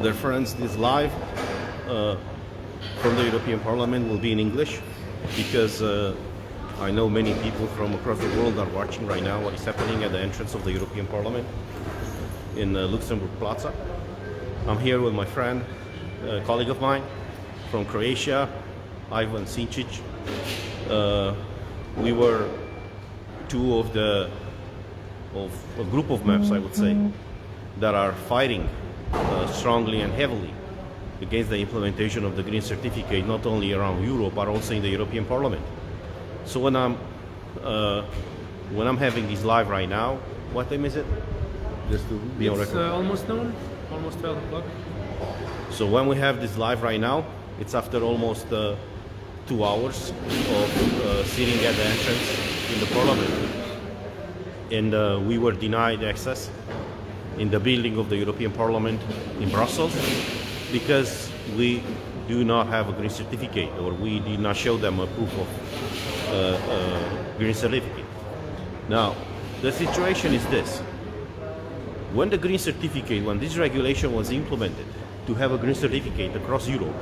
Dear friends, this live from the European Parliament will be in English because I know many people from across the world are watching right now what is happening at the entrance of the European Parliament in Luxembourg Plaza. I'm here with my friend, a colleague of mine from Croatia, Ivan Sinčić. We were two of a group of maps, I would say, that are fighting strongly and heavily against the implementation of the green certificate, not only around Europe but also in the European Parliament. So when I'm having this live right now, what time is it? Just to be on record. It's almost noon, almost 12 o'clock. So when we have this live right now, it's after almost 2 hours of sitting at the entrance in the Parliament, and we were denied access in the building of the European Parliament in Brussels because we do not have a green certificate, or we did not show them a proof of green certificate. Now, the situation is this. When the green certificate, when this regulation was implemented to have a green certificate across Europe,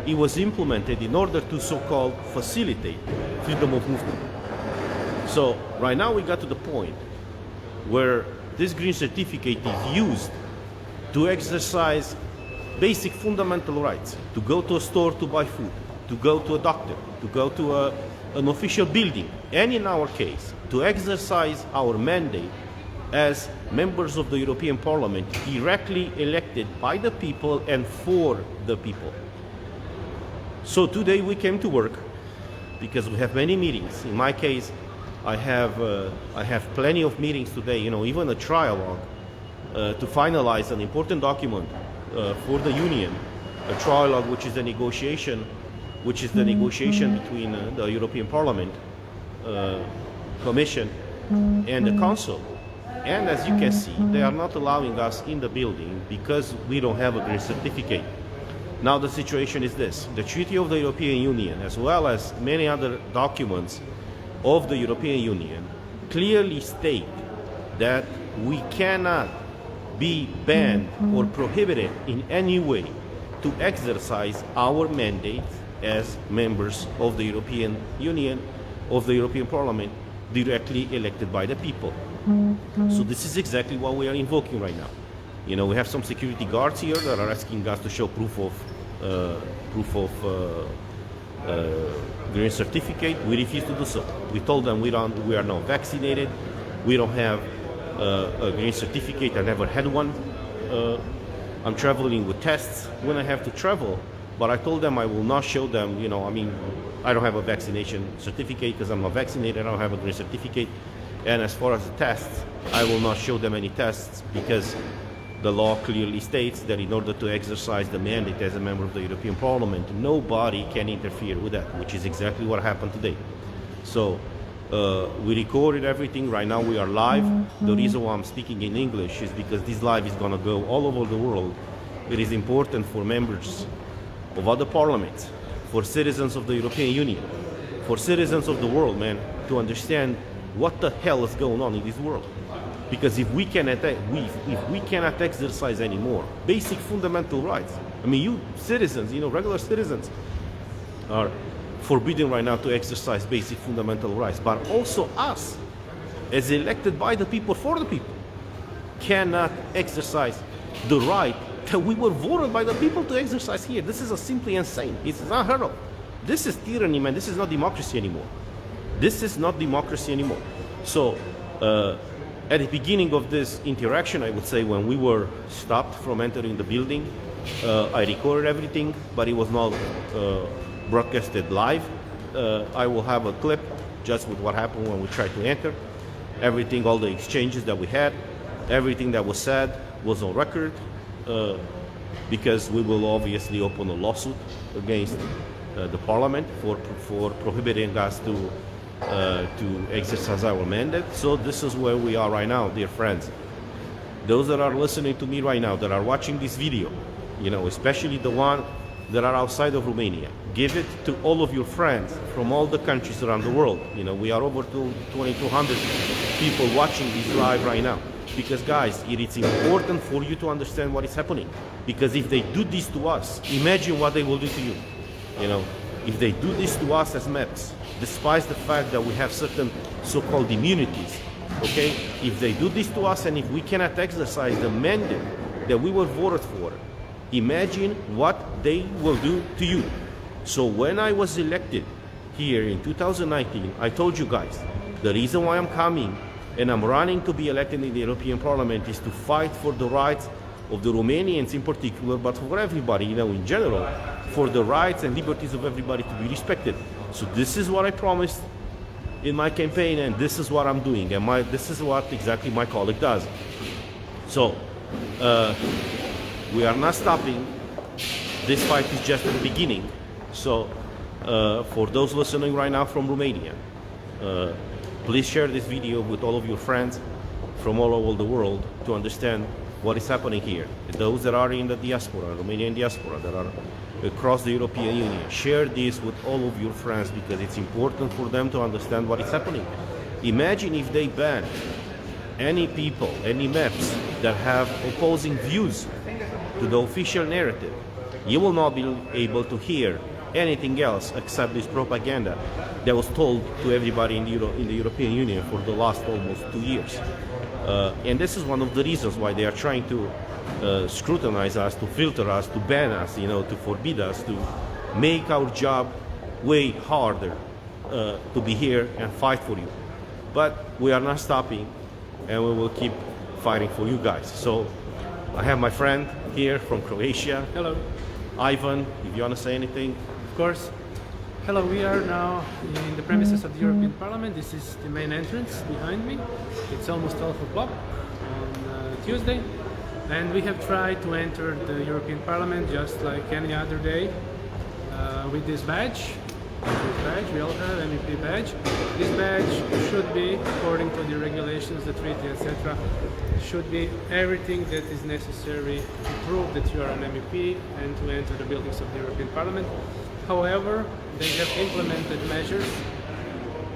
it was implemented in order to so-called facilitate freedom of movement. So right now we got to the point where this green certificate is used to exercise basic fundamental rights, to go to a store to buy food, to go to a doctor, to go to an official building, and in our case, to exercise our mandate as members of the European Parliament, directly elected by the people and for the people. So today we came to work because we have many meetings. In my case, I have plenty of meetings today, even a trialogue to finalize an important document for the Union, a trialogue which is the negotiation between the European Parliament, Commission, and the Council. And as you can see, they are not allowing us in the building because we don't have a green certificate. Now the situation is this: the Treaty of the European Union, as well as many other documents of the European Union, clearly state that we cannot be banned or prohibited in any way to exercise our mandate as members of the European Union, of the European Parliament, directly elected by the people. So this is exactly what we are invoking right now. We have some security guards here that are asking us to show proof of green certificate. We refuse to do so. We told them we are not vaccinated. We don't have a green certificate. I never had one. I'm traveling with tests when I have to travel, but I told them I will not show them. I don't have a vaccination certificate because I'm not vaccinated. I don't have a green certificate. And as far as the tests, I will not show them any tests because the law clearly states that in order to exercise the mandate as a member of the European Parliament, nobody can interfere with that, which is exactly what happened today. So we recorded everything. Right now we are live. The reason why I'm speaking in English is because this live is going to go all over the world. It is important for members of other parliaments, for citizens of the European Union, for citizens of the world, man, to understand what the hell is going on in this world. Because if we cannot exercise anymore basic fundamental rights, you citizens, regular citizens, are forbidden right now to exercise basic fundamental rights. But also us, as elected by the people for the people, cannot exercise the right that we were voted by the people to exercise here. This is simply insane. It's unheard of. This is tyranny, man. This is not democracy anymore. This is not democracy anymore. So, at the beginning of this interaction, I would say, when we were stopped from entering the building, I recorded everything, but it was not broadcasted live. I will have a clip just with what happened when we tried to enter. Everything, all the exchanges that we had, everything that was said was on record, because we will obviously open a lawsuit against the Parliament for prohibiting us to exercise our mandate. So this is where we are right now, dear friends. Those that are listening to me right now, that are watching this video, especially the one that are outside of Romania, give it to all of your friends from all the countries around the world. We are over 2,200 people watching this live right now. Because guys, it is important for you to understand what is happening. Because if they do this to us, imagine what they will do to you. You know, if they do this to us as MEPs, despite the fact that we have certain so-called immunities, okay? If they do this to us and if we cannot exercise the mandate that we were voted for, imagine what they will do to you. So when I was elected here in 2019, I told you guys, the reason why I'm coming and I'm running to be elected in the European Parliament is to fight for the rights of the Romanians in particular, but for everybody, you know, in general, for the rights and liberties of everybody to be respected. So this is what I promised in my campaign, and this is what I'm doing, and this is what exactly my colleague does. So we are not stopping. This fight is just the beginning. So for those listening right now from Romania, please share this video with all of your friends from all over the world to understand what is happening here. Those that are in the diaspora, Romanian diaspora, that are across the European Union, share this with all of your friends because it's important for them to understand what is happening. Imagine if they ban any people, any MEPs that have opposing views to the official narrative. You will not be able to hear anything else except this propaganda that was told to everybody in the European Union for the last almost 2 years. And this is one of the reasons why they are trying to scrutinize us, to filter us, to ban us, you know, to forbid us, to make our job way harder to be here and fight for you. But we are not stopping, and we will keep fighting for you guys. So I have my friend here from Croatia. Hello. Ivan, if you want to say anything. Of course. Hello, we are now in the premises of the European Parliament. This is the main entrance behind me. It's almost 12 o'clock on Tuesday. And we have tried to enter the European Parliament just like any other day with this badge. We all have MEP badge. This badge should be, according to the regulations, the treaty, etc., should be everything that is necessary to prove that you are an MEP and to enter the buildings of the European Parliament. However, they have implemented measures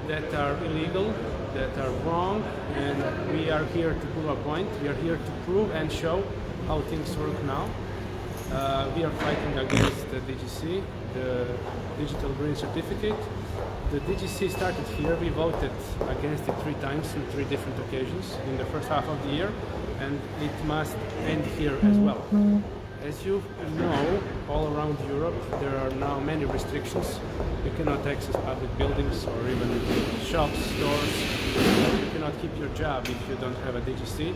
that are illegal, that are wrong, and we are here to prove a point. We are here to prove and show how things work now. We are fighting against the DGC, the Digital Green Certificate. The DGC started here. We voted against it 3 times on 3 different occasions in the first half of the year, and it must end here as well. As you know, all around Europe there are now many restrictions. You cannot access public buildings or even shops, stores. You cannot keep your job if you don't have a DGC.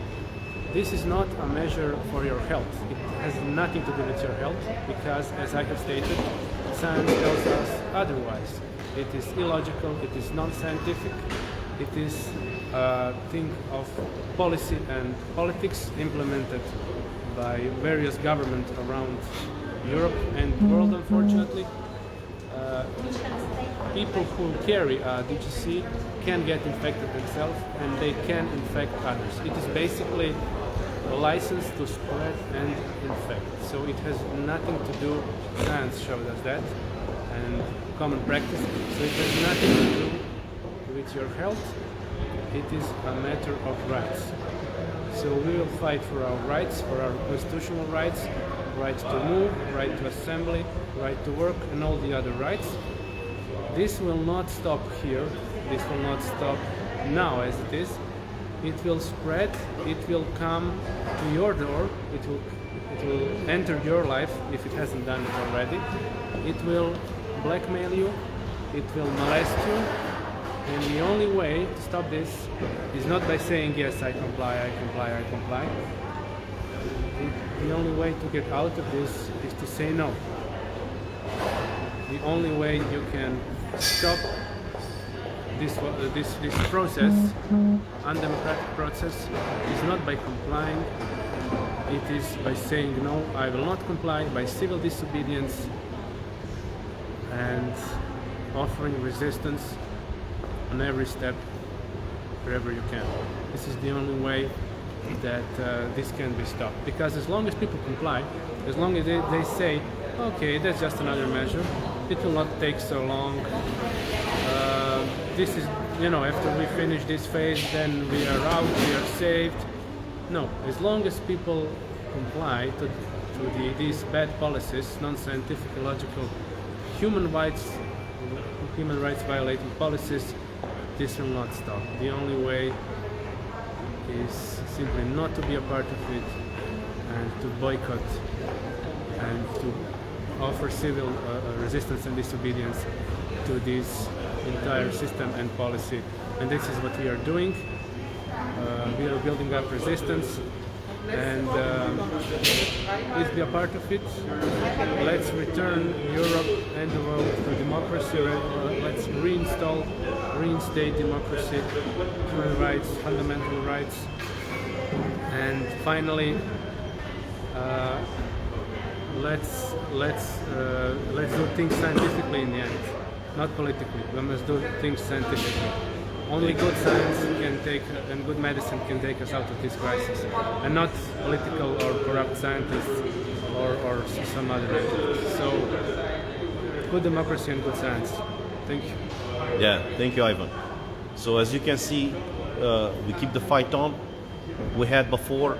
This is not a measure for your health. It has nothing to do with your health because, as I have stated, science tells us otherwise. It is illogical, it is non-scientific, it is a thing of policy and politics implemented by various governments around Europe and the world, unfortunately. People who carry a DGC can get infected themselves and they can infect others. It is basically a license to spread and infect. So it has nothing to do, science showed us that, and common practice. So it has nothing to do with your health. It is a matter of rights. So we will fight for our rights, for our constitutional rights, right to move, right to assembly, right to work, and all the other rights. This will not stop here. This will not stop now as it is. It will spread. It will come to your door. It will enter your life if it hasn't done it already. It will blackmail you. It will molest you. And the only way to stop this is not by saying, yes, I comply, I comply, I comply. The only way to get out of this is to say no. The only way you can stop this process, undemocratic process, is not by complying. It is by saying no, I will not comply, by civil disobedience and offering resistance on every step, wherever you can. This is the only way that this can be stopped. Because as long as people comply, as long as they say, okay, that's just another measure, it will not take so long. This is, you know, after we finish this phase, then we are out, we are saved. No, as long as people comply to these bad policies, non-scientific, illogical, human rights violating policies, this will not stop. The only way is simply not to be a part of it and to boycott and to offer civil resistance and disobedience to this entire system and policy. And this is what we are doing. We are building up resistance, and please be a part of it. Let's return Europe and the world to democracy. Let's reinstate democracy, human rights, fundamental rights. And finally, let's do things scientifically in the end, not politically. We must do things scientifically. Only good science can take, and good medicine can take us out of this crisis, and not political or corrupt scientists or some other entity. So, good democracy and good science. Thank you. Yeah, thank you, Ivan. So as you can see, we keep the fight on. We had before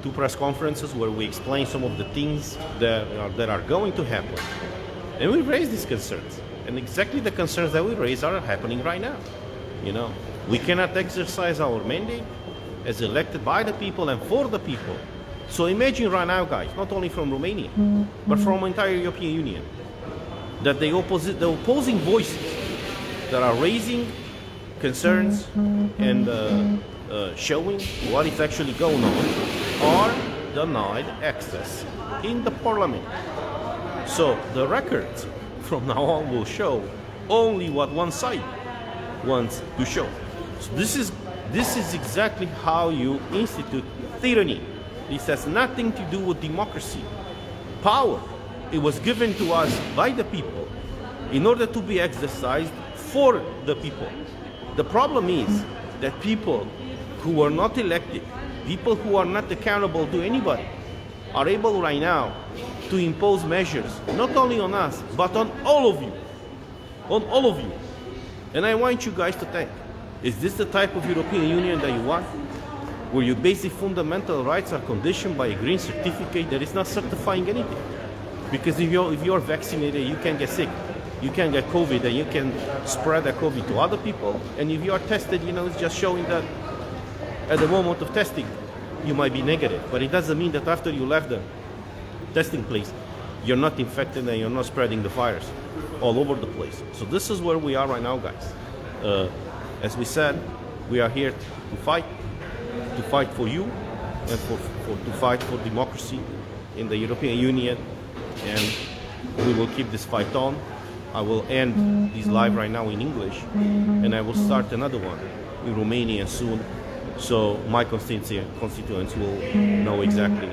2 press conferences where we explained some of the things that are going to happen, and we raised these concerns. And exactly the concerns that we raised are happening right now. You know, we cannot exercise our mandate as elected by the people and for the people. So imagine right now, guys, not only from Romania, but from the entire European Union, that the opposing voices that are raising concerns and showing what is actually going on are denied access in the parliament. So the records from now on will show only what one side wants to show. So this is exactly how you institute tyranny. This has nothing to do with democracy. Power, it was given to us by the people in order to be exercised for the people. The problem is that people who are not elected, people who are not accountable to anybody, are able right now to impose measures, not only on us, but on all of you. On all of you. And I want you guys to think, is this the type of European Union that you want? Where your basic fundamental rights are conditioned by a green certificate that is not certifying anything? Because if you're vaccinated, you can get sick. You can get COVID and you can spread that COVID to other people. And if you are tested, it's just showing that at the moment of testing, you might be negative. But it doesn't mean that after you left the testing place, you're not infected and you're not spreading the virus all over the place. So this is where we are right now, guys. As we said, we are here to fight for you and to fight for democracy in the European Union, and we will keep this fight on. I will end this live right now in English, and I will start another one in Romanian soon, so my constituents will know exactly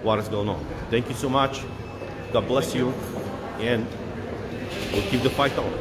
what is going on. Thank you so much. God bless you, and we'll keep the fight on.